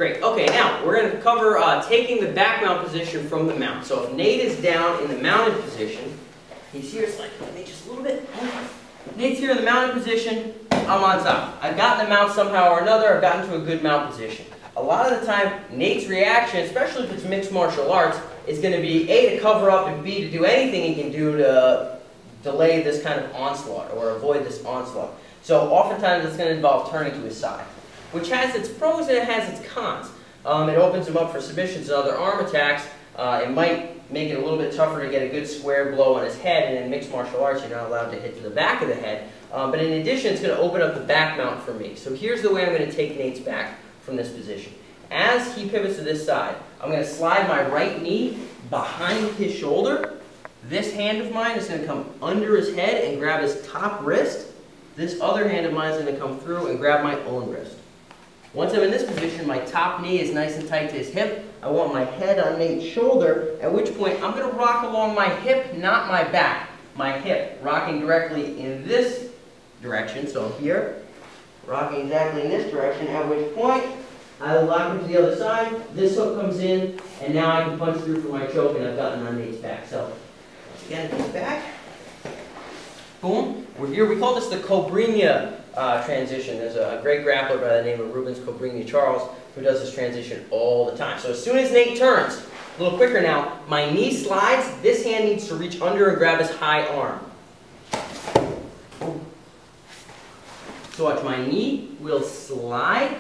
Great. Okay, now we're going to cover taking the back mount position from the mount. So if Nate is down in the mounted position, he's here slightly, just a little bit. Nate's here in the mounted position, I'm on top. I've gotten the mount somehow or another, I've gotten to a good mount position. A lot of the time, Nate's reaction, especially if it's mixed martial arts, is going to be A, to cover up, and B, to do anything he can do to delay this kind of onslaught or avoid this onslaught. So oftentimes it's going to involve turning to his side, which has its pros and it has its cons. It opens him up for submissions and other arm attacks. It might make it a little bit tougher to get a good square blow on his head, and in mixed martial arts you're not allowed to hit to the back of the head. But in addition, it's going to open up the back mount for me. So here's the way I'm going to take Nate's back from this position. As he pivots to this side, I'm going to slide my right knee behind his shoulder. This hand of mine is going to come under his head and grab his top wrist. This other hand of mine is going to come through and grab my own wrist. Once I'm in this position, my top knee is nice and tight to his hip. I want my head on Nate's shoulder, at which point I'm going to rock along my hip, not my back. My hip, rocking directly in this direction, so I'm here, rocking exactly in this direction, at which point I lock him to the other side, this hook comes in, and now I can punch through for my choke, and I've gotten on Nate's back. So, once again, Nate's back. Boom. We're here. We call this the Cobrinha transition. There's a great grappler by the name of Rubens Cobrinha Charles who does this transition all the time. So as soon as Nate turns, a little quicker now, my knee slides, this hand needs to reach under and grab his high arm. So watch, my knee will slide,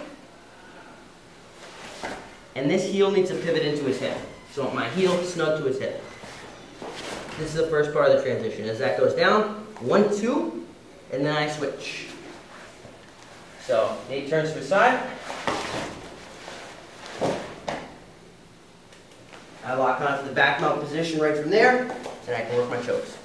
and this heel needs to pivot into his hip. So my heel snug to his hip. This is the first part of the transition. As that goes down, 1, 2, and then I switch. So Nate turns to his side. I lock onto the back mount position right from there, and I can work my chokes.